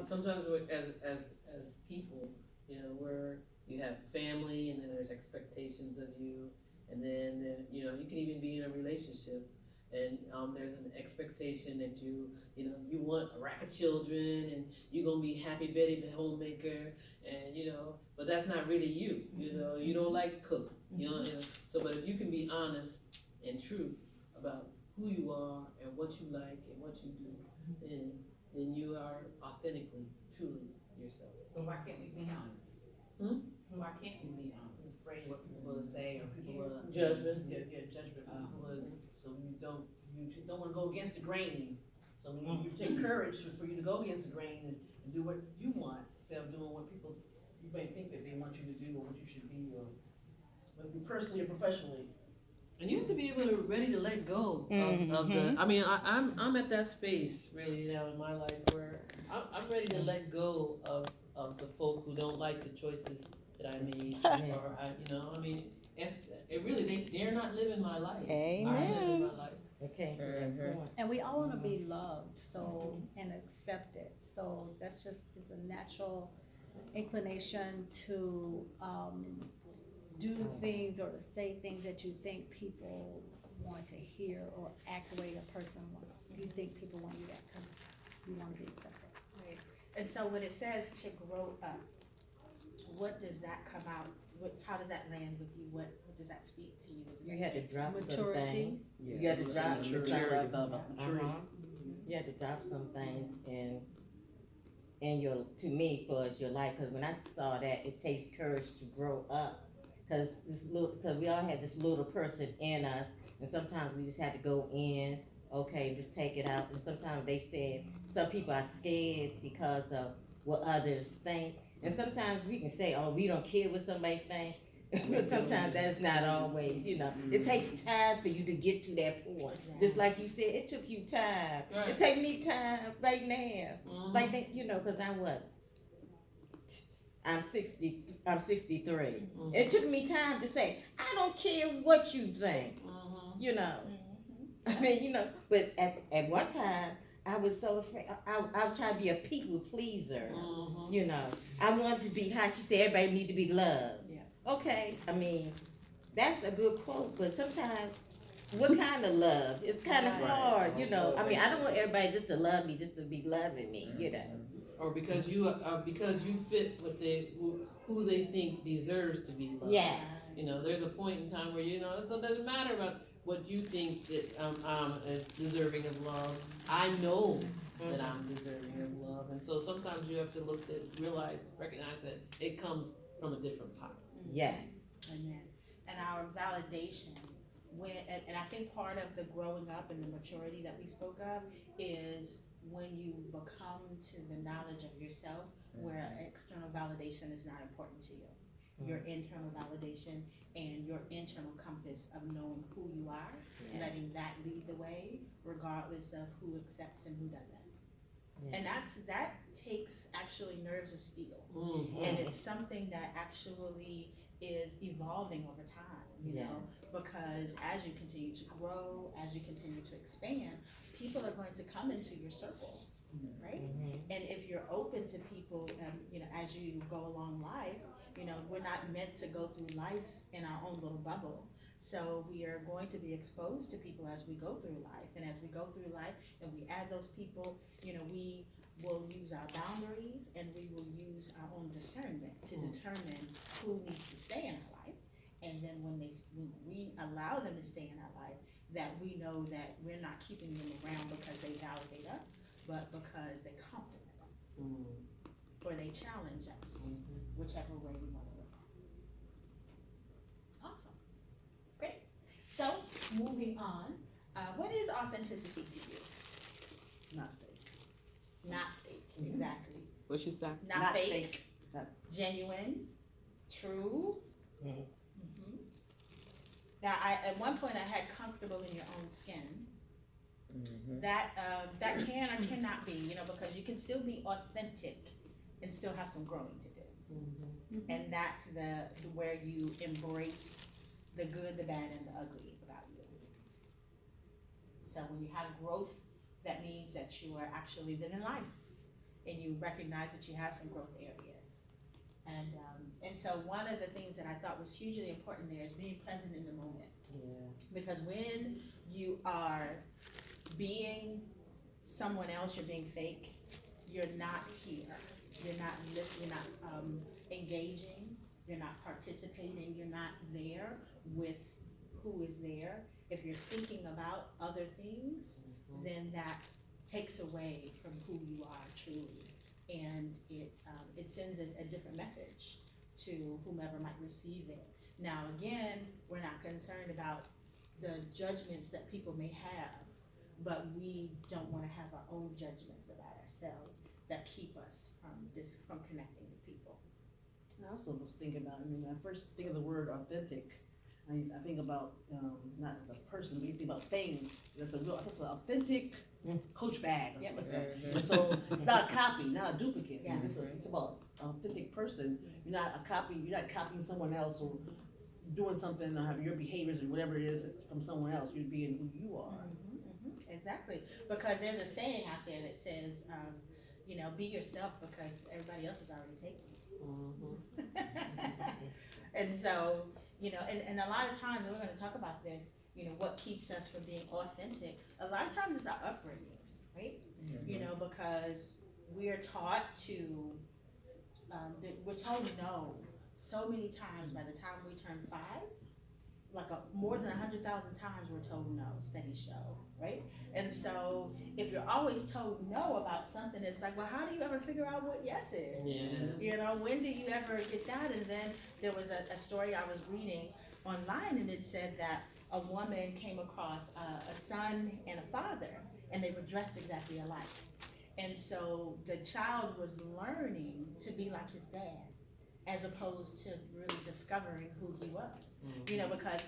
sometimes as people, where you have family and then there's expectations of you, and then you can even be in a relationship, and there's an expectation that you want a rack of children, and you're gonna be happy Betty the homemaker, and but that's not really you. You don't like to cook. So but if you can be honest and true about who you are and what you like and what you do, then you are authentically, truly yourself. But why can't we be honest? Why can't we be honest? Afraid of what people will say or people will Judgment. Judgment. People would, so you don't want to go against the grain. So you take courage for you to go against the grain and do what you want instead of doing what people you may think that they want you to do or what you should be, or maybe personally or professionally. And you have to be able to ready to let go of the. I mean, I'm at that space really now in my life where I'm ready to let go of the folk who don't like the choices that I made, or I mean, it really they're not living my life. Amen. I'm living my life. Okay. And we all want to be loved, and accepted. So that's just it's a natural inclination to do things or to say things that you think people want to hear, or act the way a person wants. You think people want you to act because you want to be accepted. Right. And so when it says to grow up, what does that come out? How does that land with you? What does that speak to you? You had to drop some Maturity. things. Yeah. You had to drop Maturity. some. You had to drop some things in your, to me, for your life. Because when I saw that, it takes courage to grow up. Because we all had this little person in us, and sometimes we just had to go in, okay, just take it out. And sometimes they said some people are scared because of what others think. And sometimes we can say, oh, we don't care what somebody thinks. But sometimes that's not always, It takes time for you to get to that point. Just like you said, it took you time. Right. It take me time right now. Like that, because I'm 63. It took me time to say, I don't care what you think. I mean, but at one time, I was so afraid. I was trying to be a people pleaser. I wanted to be how she said, everybody need to be loved. Yeah. Okay, I mean, that's a good quote, but sometimes, what kind of love? It's kind of hard, I mean, I don't want everybody just to love me, just to be loving me, Or because you fit what who they think deserves to be loved. Yes. There's a point in time where it doesn't matter about what you think that is deserving of love. I know that I'm deserving of love, and so sometimes you have to recognize that it comes from a different pot. Yes. Amen. And our validation, and I think part of the growing up and the maturity that we spoke of is when you become to the knowledge of yourself, where external validation is not important to you. Your internal validation and your internal compass of knowing who you are, letting that lead the way, regardless of who accepts and who doesn't. And that takes actually nerves of steel, and it's something that actually is evolving over time, because as you continue to grow, as you continue to expand, people are going to come into your circle, right? And if you're open to people, as you go along life, we're not meant to go through life in our own little bubble. So we are going to be exposed to people as we go through life, and as we go through life and we add those people, we will use our boundaries and we will use our own discernment to determine who needs to stay in our life. And then when we allow them to stay in our life, that we know that we're not keeping them around because they validate us, but because they compliment us or they challenge us, whichever way we want to look at it. Awesome. Great. So moving on, what is authenticity to you? Not fake. Not fake, exactly. What she say? Not fake. Genuine, true. Now, at one point I had comfortable in your own skin. That can or cannot be, because you can still be authentic and still have some growing to do. And that's where you embrace the good, the bad, and the ugly about you. So when you have growth, that means that you are actually living life and you recognize that you have some growth areas. And so one of the things that I thought was hugely important there is being present in the moment. Yeah. Because when you are being someone else, you're being fake, you're not here, you're not listening, you're not engaging, you're not participating, you're not there with who is there. If you're thinking about other things, then that takes away from who you are truly. And it sends a different message to whomever might receive it. Now again, we're not concerned about the judgments that people may have, but we don't wanna have our own judgments about ourselves that keep us from connecting with people. I also was thinking about, when I first think of the word authentic, I think about, not as a person, but you think about things. That's an authentic Coach bag or something like that. And so it's not a copy, not a duplicate. So it's about an authentic person. You're not a copy, you're not copying someone else or doing something or having your behaviors or whatever it is from someone else. You're being who you are. Exactly, because there's a saying out there that says, be yourself because everybody else is already taken. And so, and a lot of times, and we're gonna talk about this, what keeps us from being authentic, a lot of times it's our upbringing, right? Because we're taught to, we're told no so many times by the time we turn 5, like more than 100,000 times we're told no, steady show, right? And so if you're always told no about something, it's like, well, how do you ever figure out what yes is? Yeah. When do you ever get that? And then there was a story I was reading online, and it said that a woman came across a son and a father, and they were dressed exactly alike. And so the child was learning to be like his dad, as opposed to really discovering who he was. Because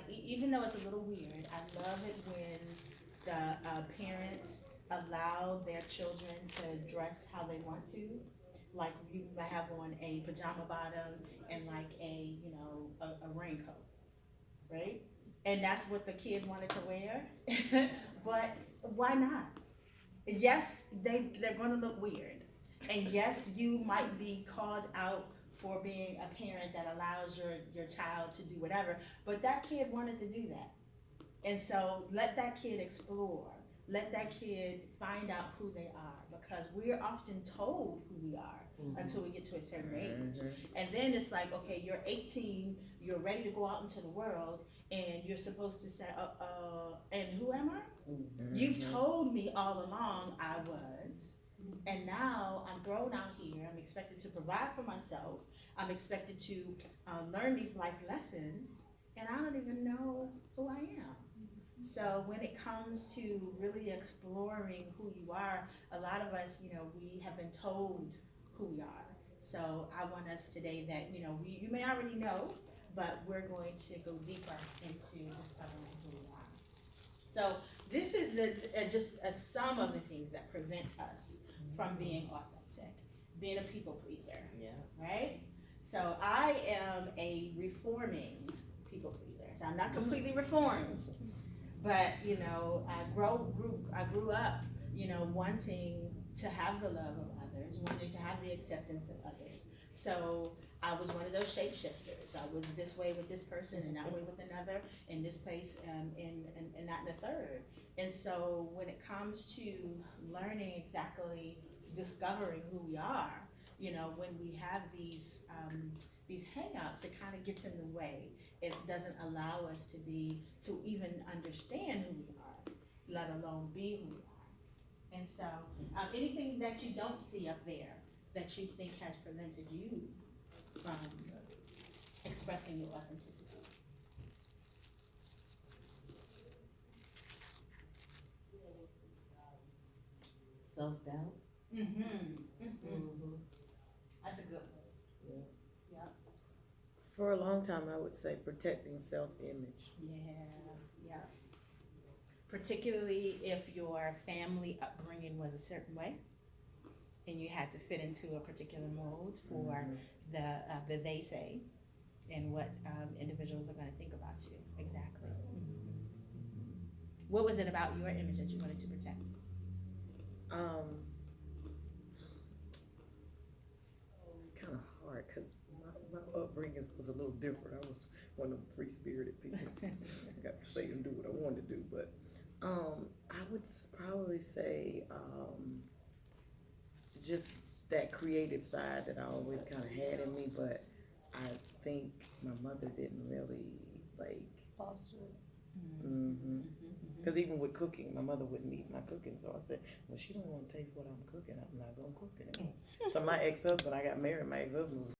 even though it's a little weird, I love it when the parents allow their children to dress how they want to. Like you might have on a pajama bottom and like a raincoat, right? And that's what the kid wanted to wear. But why not? Yes, they're gonna look weird. And yes, you might be called out for being a parent that allows your child to do whatever, but that kid wanted to do that. And so let that kid explore, let that kid find out who they are, because we're often told who we are until we get to a certain age. And then it's like, okay, you're 18, you're ready to go out into the world, and you're supposed to say, and who am I? You've told me all along I was. And now I'm grown out here, I'm expected to provide for myself, I'm expected to learn these life lessons, and I don't even know who I am. So when it comes to really exploring who you are, a lot of us, we have been told who we are. So I want us today that, you may already know, but we're going to go deeper into discovering who we are. So this is just a sum of the things that prevent us from being authentic, being a people pleaser, right? So I am a reforming people pleaser. So I'm not completely reformed, but I grew up, wanting to have the love of others, wanting to have the acceptance of others. So I was one of those shapeshifters. I was this way with this person and that way with another, in this place and that in the third. And so when it comes to learning exactly, discovering who we are, when we have these hang-ups, it kind of gets in the way. It doesn't allow us to even understand who we are, let alone be who we are. And so anything that you don't see up there that you think has prevented you from expressing your authenticity? Self-doubt. That's a good one. Yeah. For a long time, I would say protecting self-image. Yeah. Particularly if your family upbringing was a certain way, and you had to fit into a particular mold for the they say, and what individuals are going to think about you. Exactly. What was it about your image that you wanted to protect? upbringing was a little different. I was one of them free-spirited people. I got to say and do what I wanted to do, but, I would probably say, just that creative side that I always kind of had in me, but I think my mother didn't really like. Foster. Mm-hmm. Cause even with cooking, my mother wouldn't eat my cooking, so I said, well, she don't want to taste what I'm cooking, I'm not gonna cook anymore. So my ex-husband, I got married, my ex-husband was